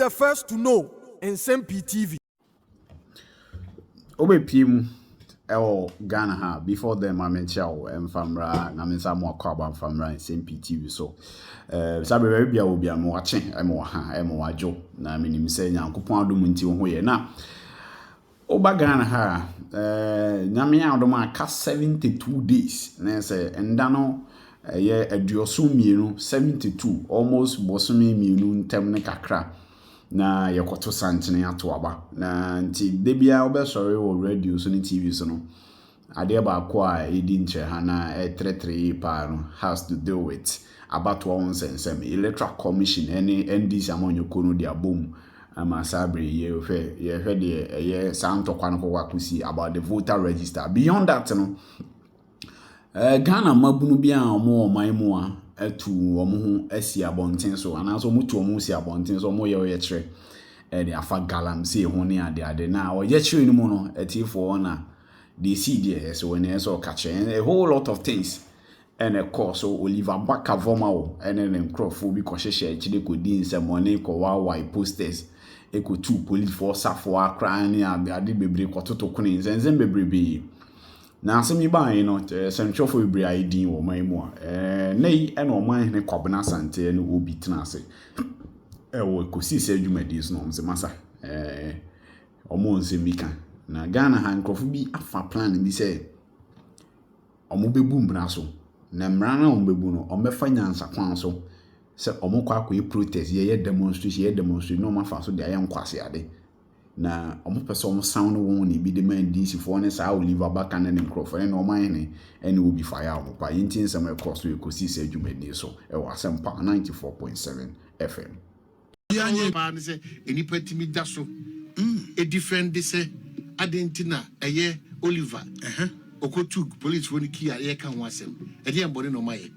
the first to know. Nsem-Pii TV. Obepim Ghana ha before them I mention famra na mensa mo akwa famra Nsem-Pii TV so sabe we bia obi am watching emo ha emo wajo na minim se nyankopon adom nti ho ye na oba Ghana ha nyame adom aka 72 days na se enda no ye aduoso mienu 72 almost bosome mienu ntem ne kakra na yekoto santene ato aba na nti de bia obesori wo radio so ni TV so no ade ba kwa edi nche ha na tretre pa no has to deal with about one Nsem Electoral Commission any NDC amonyo kono dia bom ama sabre ye de ye santo kwan ko wakusi about the voter register. Beyond that no Ghana mabunu bia omo oman a etu omo ho asi abonten so anaso mutu omo si abonten so omo ye kire de afa galam se ho ne ade na o ye kire ni mu no etifo na they see there so when so catch a whole lot of things and of course so Oliver Bakavoma o and then crofo bi ko hye kire ko di nsem one ko wa posters eko two police force afo akra ni ade bebre ko toto kuni nsem bebre bi na asemi ban no sentro bebre ID wo man mu nei e no man ne kwabena sante no obi tena ase wo kosi se adwumadis no mse masa omo nsemika na Ghana ha nkrofo bi afa plan bi se omo bebu mbra so na mra na omo bebu no omefa nyansa kwan so se omo kwa protest ye demonstration no mafa so de aye Nkwaseasɛm na omo pese omo sound won ni bi de man DC for ne sa Oliver Baka na nkrofo ne no man ne ene obi fire omo pa yinti nsem across we kosi se adwumadi so e wa Asempa 94.7 FM yanye man se eni patimi da so e different de se adentina eye Oliver okotu police woni kia ye kan wasem e de embone no maye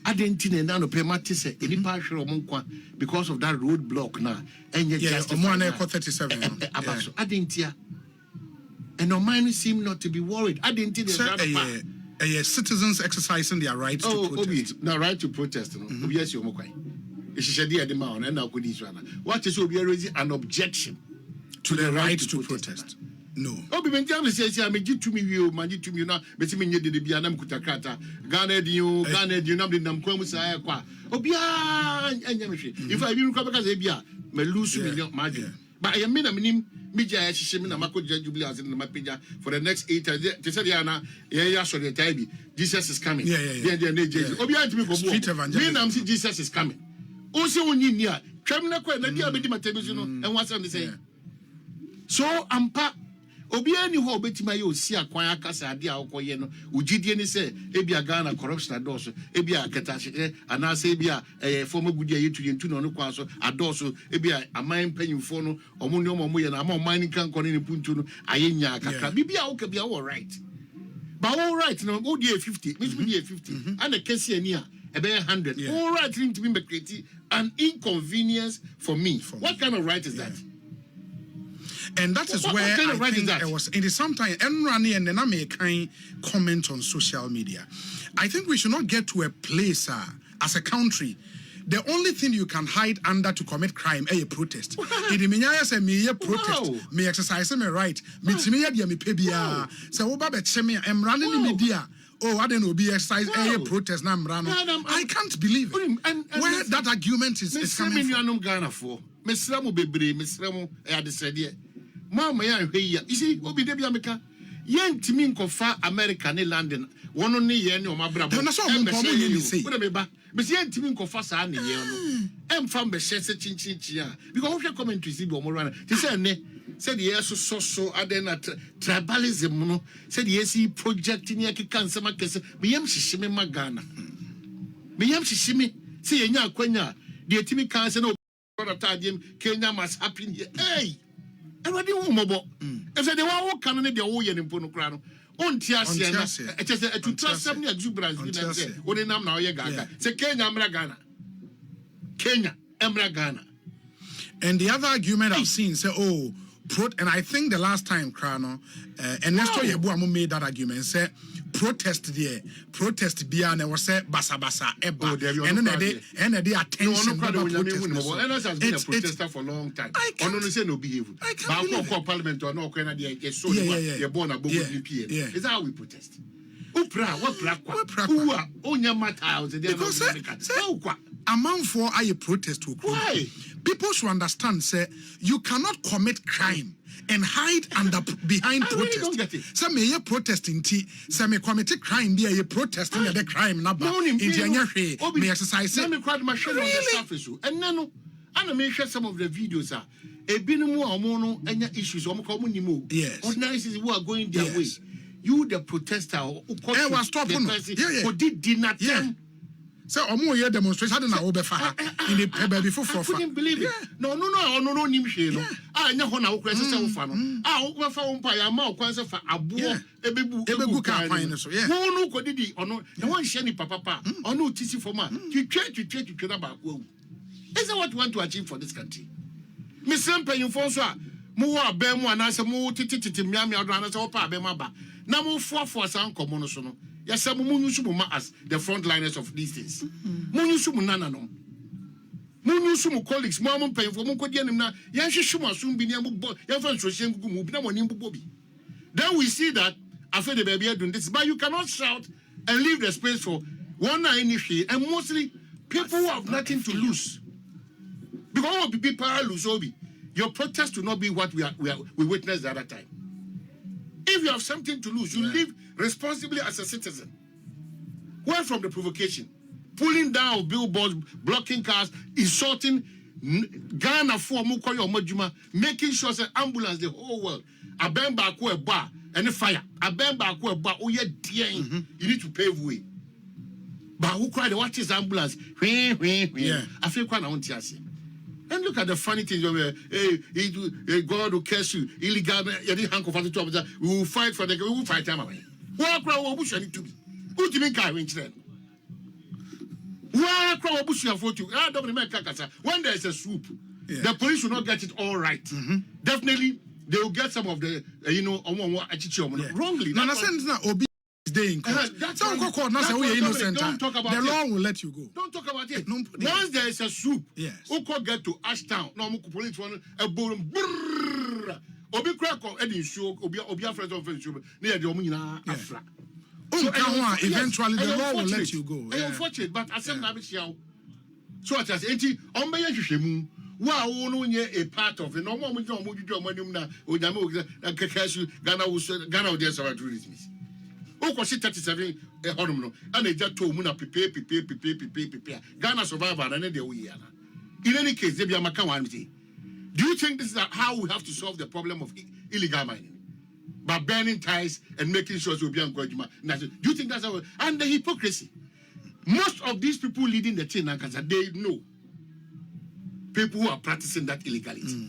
adentina na no pemate se eni pa hwere omo nkwa because of that road block na enye just omo na 37 abaso adentia and no man seem not to be worried adentina citizens exercising their right to protest no right to protest no obi asi omo kwan ishishade ade ma ona na akodi so na what is obi raise an objection to the right to protest. No. Obi benja me say me gitumi wi o ma gitumi na betimi nye de bia na mkutakata Ghana di na de nam kwa musa ya kwa obi anya me hwe if I bi kwa beka say bia me lose million margin but I mean minim media ya hihye me na makoja jubilee as na mapeja for the next 8 years they said ya na ya so the time Jesus is coming then Jesus obi antimi ko bo me na say Jesus is coming o se wonyi ni a twam na kwa na dia be di matebisu no en wasa ne say so ampa obi ani ho obetima ye osi akwan akasa ade a okoye no ugidie ni se ebia Ghana corruption adoso ebia aketahye anase ebia former gudi ayetu yentu no kwa so adoso ebia aman panyimfo no omo ne omo ye na ama oman ni kan kone ne puntu no ayenya kakra bibia wo ka bia wo right but all right no go die 50 me be 50 and the case ani a ebe 100 all right to be create an inconvenience for me what kind of right is that? And that is where I think I was in the sometime and then I make kind comment on social media. I think we should not get to a place as a country. The only thing you can hide under to commit crime is a protest. It means say me a protest, me exercise my right, me timi ya me pebia. So oba be cheme am running the media. Oh, I don't know, be exercise a protest na mrano. I can't believe it. Where that argument is coming from. Ghana for. Mesramu bebre, mesramu adesede. Mama ya hwe ya. You see, obi de bia meka. Yen timi nkofa America ne London. Wono ne ye ne o mabrabo. Na so mo ko mo ye ni say. Wo de meba. Me say yen timi nkofa sa ne ye no. Em fam be hye se chinchinchi a. Because wo hwe commentaries bi o mo rana. Ti say ne said yes so adena tribalism no said yes project ni akika nsema kese me yam hyehyeme magana. Me yam hyehyeme say yenya akwanya de timi kan se no brother tadiem Kenya must happen here. Hey! Everybody who mobo. If they want to come in the way and put no crown. On Tiasia, it is to trust some exuberance. What in Nam now, Yaga. Say Kenya, Ghana. Kenya, Ghana. And the other argument I've seen say, and I think the last time, Krano, and Nestor Yebuamu made that argument, say protest bia na was say basa eba and the attention NS has been a protester for a long time. On no say no behave. But parliament or no kwena dey so you born a bogo DP. Is that how we protest? Who are onya matter because amount for a protest. Why? People should understand, say, you cannot commit crime and hide behind protest. Really some may protesting some may commit a crime, be a protesting the crime number in the may exercise. Let me crowd my show on the surface. And no, I may share some of the videos. A binimu or mono any issues or communimu. Yes. Ordinaries who are going their way. You the protester who was stopping who did not so omo here demonstration na obefa in the before I couldn't believe it. No nimshe no. Anya ho na wo kwese se wo fa no. Wo fa wo mpa ya ma wo kwanse fa abo ebebu ka kwan no so. Wo no kodidi ono na won hye ni papa ono tisi foma. Twitwe na ba ko. Is that what you want to achieve for this country? Nsem-Pii so a mo wo abem mu anase mo tititi miamia do anase wo pa abem aba. Na mo fo san komo no so no. Yes, some Munusumu as the frontliners of these things. Munusumu nana no. Munusumu colleagues, Mamma paying for Mukodianina, Yashishuma soon be near Bobi. Then we see that after the baby doing this, but you cannot shout and leave the space for one initiate, and mostly people who have nothing to lose. Because people lose, your protest will not be what we witnessed the other time. If you have something to lose, you live responsibly as a citizen. Where from the provocation? Pulling down billboards, blocking cars, insulting Ghana for Mukoyo Majuma, making sure that ambulance the whole world. A bend back a bar and a fire. A bend back a bar, oh yeah, dear, you need to pave way. But who cried, what is ambulance? I feel quite on Tiasi. And look at the funny things where God will curse you, illegal, we will fight for we will fight them away. What crowd bush need to be? Who do you mean carrying children? What crowd bush you for to? I don't remember when there is a swoop, the police will not get it all right. Definitely, they will get some of the wrongly. No, day in court. Don't talk about the law will let you go. Don't talk about it. Once there is a swoop, who could get to Ashtown, no police one a boom. Obi crack or any show, Obi friends of friendship near the Omina Afra. Eventually the law will let you go. Unfortunate, but I said Nabisha. So it has 80 on my Shimu. Wow, only a part of it. No more with your money, Udamo, and Kakasu, Ghana, there's our tourism. Oh, 37 and they just told Muna prepare. Ghana survivor and then we are. In any case, they be a Macawanti. Do you think this is how we have to solve the problem of illegal mining? By burning ties and making sure we'll be on Gwajima. Do you think that's how? And the hypocrisy. Most of these people leading the chain, they know people who are practicing that illegality.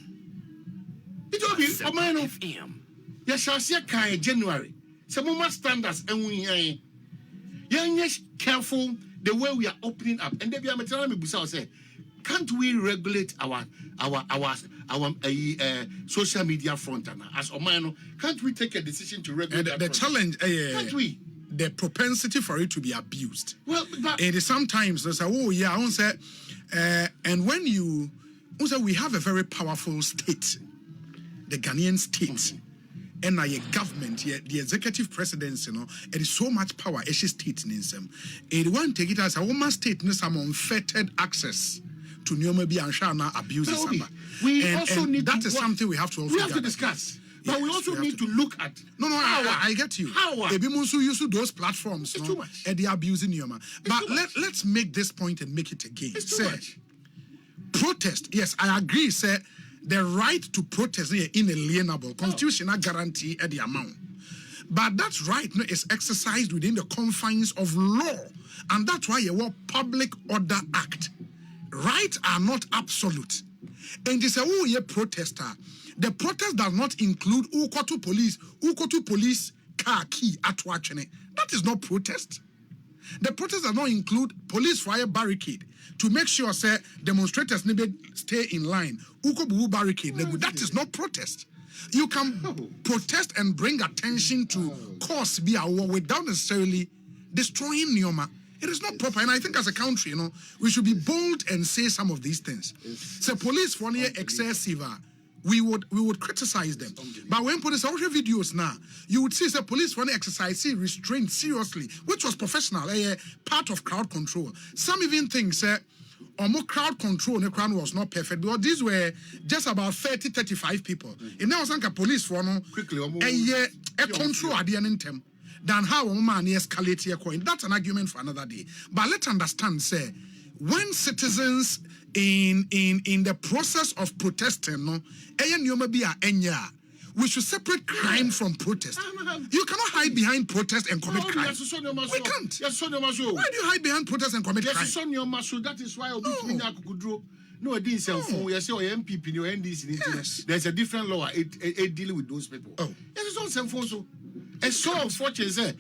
It will be a man of you shall see a January. Some more standards and we are careful the way we are opening up. And then we say, can't we regulate our social media front as Omano? Can't we take a decision to regulate the challenge? Can't we? The propensity for it to be abused. Well, it is sometimes they say, oh yeah, I say, and when you also we have a very powerful state, the Ghanaian state. And a government, the executive presidency, it is so much power. It's state in Nsem. It won't take it as a woman state, some unfettered access to Nyomabi and Shana abuses. We also need that is something we have to also discuss. But we also need to look at. No, I get you. How? Ebimunsu use those platforms. It's too much. And they are abusing Nyoma. But let's make this point and make it again. It's too much. Protest. Yes, I agree, sir. The right to protest is inalienable. Constitutional guarantee at the amount. But that right is exercised within the confines of law. And that's why you want Public Order Act. Rights are not absolute. And they say, oh, you're a protester. The protest does not include ukotu police car key at watching. That is not protest. The protest does not include police fire barricade to make sure say demonstrators stay in line. Ukobu barricade. That is not protest. You can protest and bring attention to cause be a war without necessarily destroying Nyoma. It is not proper, and I think as a country, we should be bold and say some of these things. So police for near excessive, we would criticize them. But when police watch videos now, you would see the police for exercise restraint seriously, which was professional, part of crowd control. Some even think more crowd control in the crowd was not perfect because these were just about 30-35 people. If there was a police for quickly a control at the end of than how a man escalate here coin. That's an argument for another day. But let's understand, say, when citizens in the process of protesting, we should separate crime from protest. You cannot hide behind protest and commit crime. We can't. Why do you hide behind protest and commit crime? That is why no, I didn't say yes, or MPP, no NDC. There's a different law dealing with those people. Oh, yes, it's on phone. It's so unfortunate.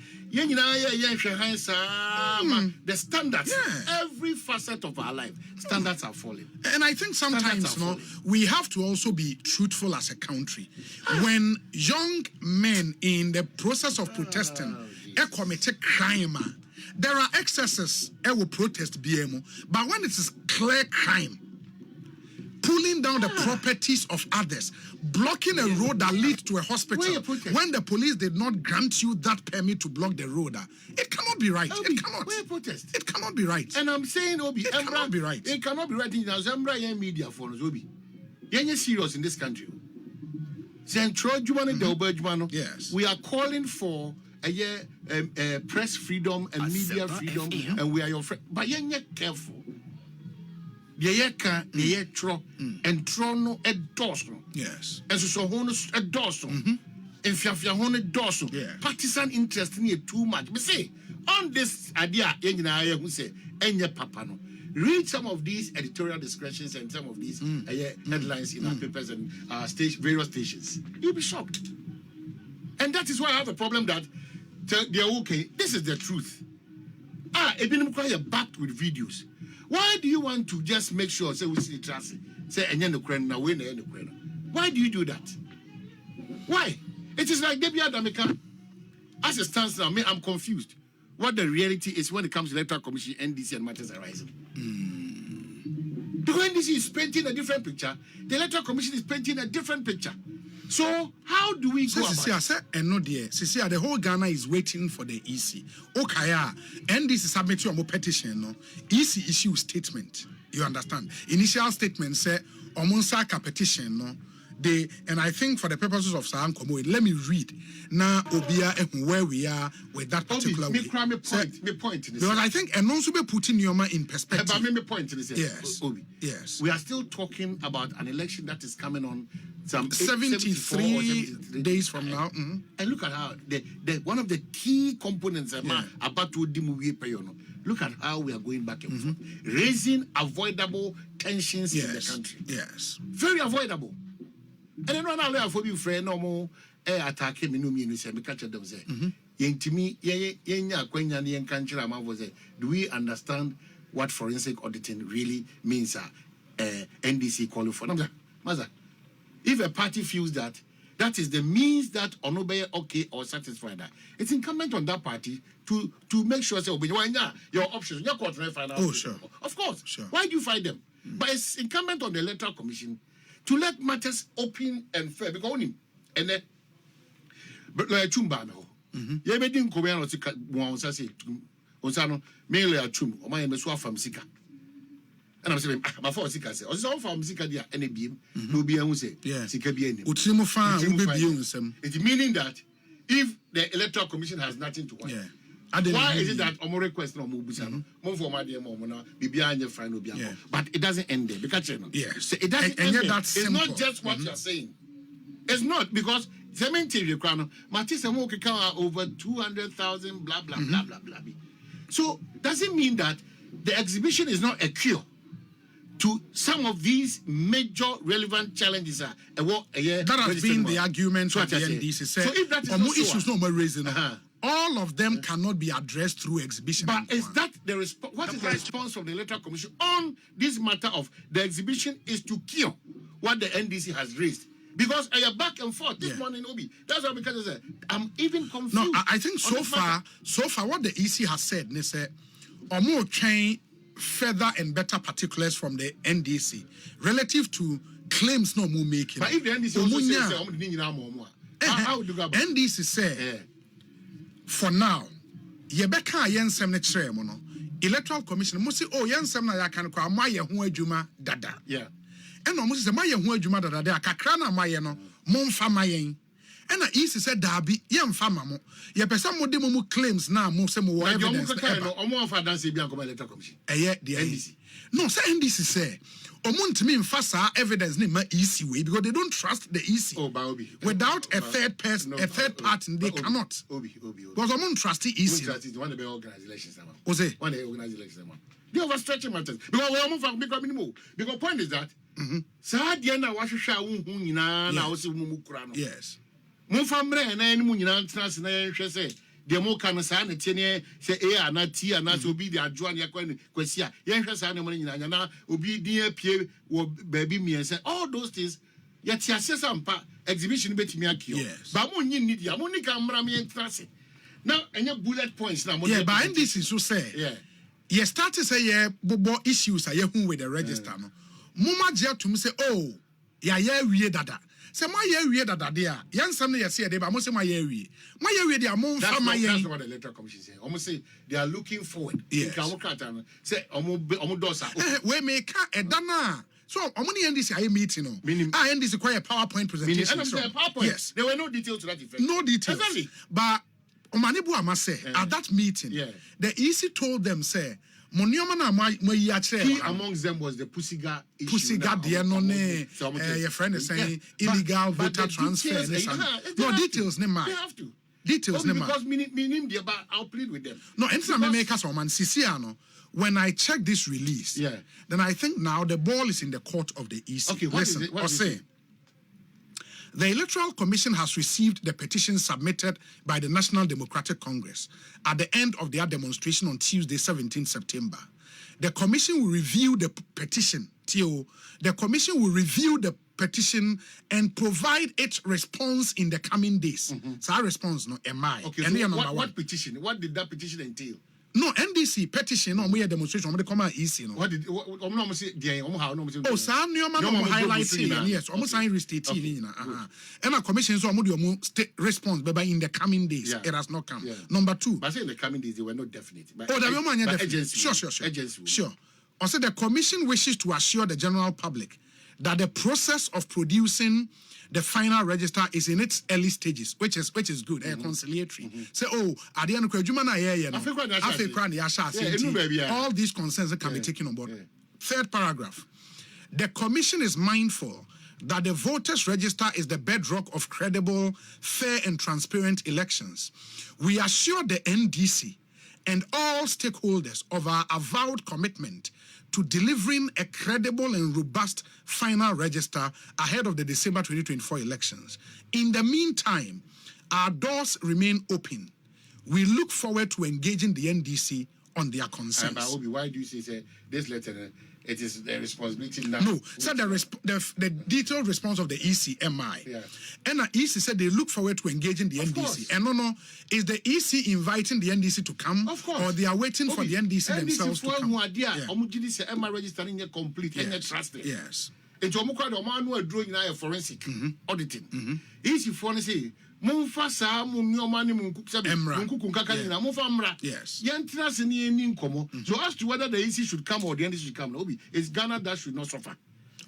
The standards, every facet of our life, standards are falling. And I think sometimes, we have to also be truthful as a country. When young men in the process of protesting commit a crime, there are excesses will protest BMO, but when it is clear crime, pulling down the properties of others, blocking a road that leads to a hospital, when the police did not grant you that permit to block the road, it cannot be right. It cannot. It cannot be right. And I'm saying, Obi, it cannot be right. It cannot be right. In Zambia media for us, Obi. You're serious in this country. Yes. We are calling for press freedom and media freedom, and we are your friend. But you're not careful. And trono a dorsal. Yes. And so honest a dorsal. And Fiafia honest dorsal. Partisan interest in it too much. But say, on this idea, who say, Enya Papano, read some of these editorial discretions and some of these headlines in our papers and various stations. You'll be shocked. And that is why I have a problem that they're okay. This is the truth. It been backed with videos. Why do you want to just make sure say we see the trust? Say why do you do that? Why? It is like Debbie Adamika. As it stands now, I'm confused. What the reality is when it comes to Electoral Commission, NDC and matters arising. Because NDC is painting a different picture, the Electoral Commission is painting a different picture. So how do we go about it? The whole Ghana is waiting for the EC. Okay, NDC submit your petition. No, EC issue statement. You understand? Initial statement say Omunsaka petition. No, and I think for the purposes of Saham Komo, let me read now Obia and where we are with that particular me point because I think and also be putting Nyoma in perspective. But me point in this. Yes. Obi. Yes. We are still talking about an election that is coming on some 73 days from now. And look at how the one of the key components about to look at how we are going back and forth, raising avoidable tensions in the country. Yes. Very avoidable. And then when I learn for you, friend, no more attack him in me, say, catch them say, Yentimi, do we understand what forensic auditing really means? NDC calling for them. If a party feels that that is the means that Onobe okay or satisfied that, it's incumbent on that party to make sure your options, your court final. Oh, sure. Of course. Sure. Why do you fight them? But it's incumbent on the Electoral Commission to let matters open and fair. Because only and then but like chumba no. You be din ko no sika won say onsano me le achum o man me so afam sika. And I'm saying my for sika say o so afam sika dia ene biem no bi ehun say sika bi ene. Utrimu fa wo be biem nsem. It meaning that if the Electoral Commission has nothing to worry. Why is it that Omo request no Mubusa no? Mon for my dear mom na bibia anye fine no bia. But it doesn't end there because yes. So it doesn't end there. It's simple. not just what you're saying. It's not because cemetery crown Matisse mo keka over 200,000 blah blah blah blah blah. So does it mean that the exhibition is not a cure to some of these major relevant challenges that has been the argument for the NDC. So if that is issues no more raising. All of them cannot be addressed through exhibition. But is that the response? What is the response from the Electoral Commission on this matter of the exhibition is to cure what the NDC has raised? Because I am back and forth this morning, Obi. That's why because I said I'm even confused. No, I think so far, what the EC has said, they say, or more train further and better particulars from the NDC relative to claims no more making. But if the NDC also says, how do you go about NDC say, for now, Yebeka Nsem ne chere mo no. Electoral Commission must say, oh, Nsem na ya kan kwa maye ho adwuma dada. Yeah. And no must say maye ho adwuma dada de akakra na maye no, momfa mayen. And na EC said dabi, yemfa mamo. Ye pesa mo de mo claims na mo say mo evidence. Omo fa dance bi anko Electoral Commission. The NDC. No, say NDC say omuntimi mfa sa evidence ni ma EC way because they don't trust the EC. Oh, Obi. Without a third person, a third party, they cannot. Obi. Because omun trust the EC. The one that organize elections. Ose. One that organize elections. They overstretching matters. Because we omun fa because minimum. Because point is that. Sa dia na wahwehwe a hu nyina na wo se mu kura no. Yes. Mo fa mre na enu nyina tena se na yenhwe se de mo kan sa na tie ne se a na t na so obi de adwoa ne kwasi a yenhwe sa na mo nyina na obi din apie wo baabi miense all those things yet asesa mpa exhibition betimi akio ba mo nyi need ya mo ni kan mra me tena se now any bullet points na mo yeah but NDC so say yeah start to say yeah bobo issues are hu with the register no muma gya to me say oh ya wie dada say my wie dada there yansam no yesi dey ba mo say my wie dey amon fa my that's what the Electoral Commission say almost say they are looking forward say omo dosa we make a dana so omo ni NDC aye meeting no NDC quite a PowerPoint presentation yes there were no details to that effect no details exactly. But Omanibu Ama say at that meeting the EC told them say key amongst them was the Pussiga issue. Pussiga, your friend is saying illegal voter transfer. No details, they have to. Details, because I'll plead with them. No, when I check this release, then I think now the ball is in the court of the EC. Okay, listen, or say. The Electoral Commission has received the petition submitted by the National Democratic Congress at the end of their demonstration on Tuesday, 17 September. The Commission will review the petition, The Commission will review the petition and provide its response in the coming days. So our response, no, MI. Okay, so what petition? What did that petition entail? No, NDC petition, no, we demonstration, we come out easy, no. What did oh, Sam, no highlighting, yes, almost sign restating, and a commission, so state response, but in the coming days, it has not come. Number two, but in the coming days, they were not definite. Oh, the sure. Also, the commission wishes to assure the general public that the process of producing the final register is in its early stages, which is good, conciliatory. Say, oh, at the end of all these concerns can be taken on board. Third paragraph. The commission is mindful that the voters' register is the bedrock of credible, fair, and transparent elections. We assure the NDC and all stakeholders of our avowed commitment to delivering a credible and robust final register ahead of the December 2024 elections. In the meantime, our doors remain open. We look forward to engaging the NDC on their concerns. Obi, why do you say this letter? It is the responsibility now. No, said the detailed response of the ECMI. And the EC said they look forward to engaging the NDC. Course. And no, is the EC inviting the NDC to come? Of course. Or they are waiting for the NDC themselves to come? NDC registering complete and trusted. Yes. It's almost quite a man who are doing now forensic auditing. EC for say, Mufasa, Mumani Mumra. Yes. So as to whether the EC should come or the NDC should come, it's Ghana that should not suffer.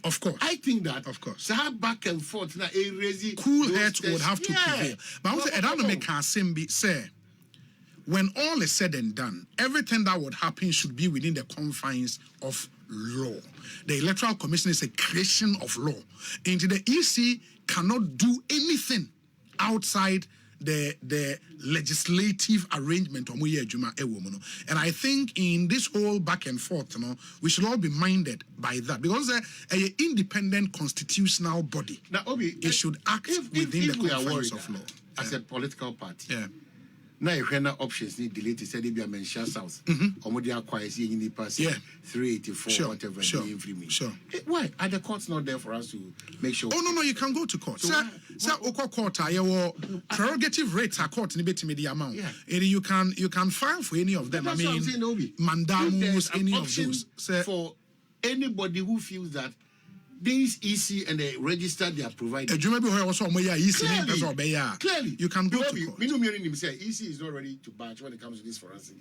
Of course. I think that. Of course. So back and forth now, cool heads would have to prevail. But I want to make Nsem-Pii say, when all is said and done, everything that would happen should be within the confines of law. The Electoral Commission is a creation of law. And the EC cannot do anything outside the legislative arrangement. And I think in this whole back and forth, we should all be minded by that, because an independent constitutional body, now, Obi, it should act within the confines of law. As a political party, Now you options need delete it. Said they be a mention south. Or they acquire see any pass. 384 whatever. Sure. Why are the courts not there for us to make sure? Oh no, you can go to court. Sir, court prerogative rates are court in the amount. You can file for any of them. That's what I'm saying, Obi. Mandamus, any of those. For anybody who feels that these EC and they register their provider. Clearly, you can go to court. EC is not ready to batch when it comes to this forensic.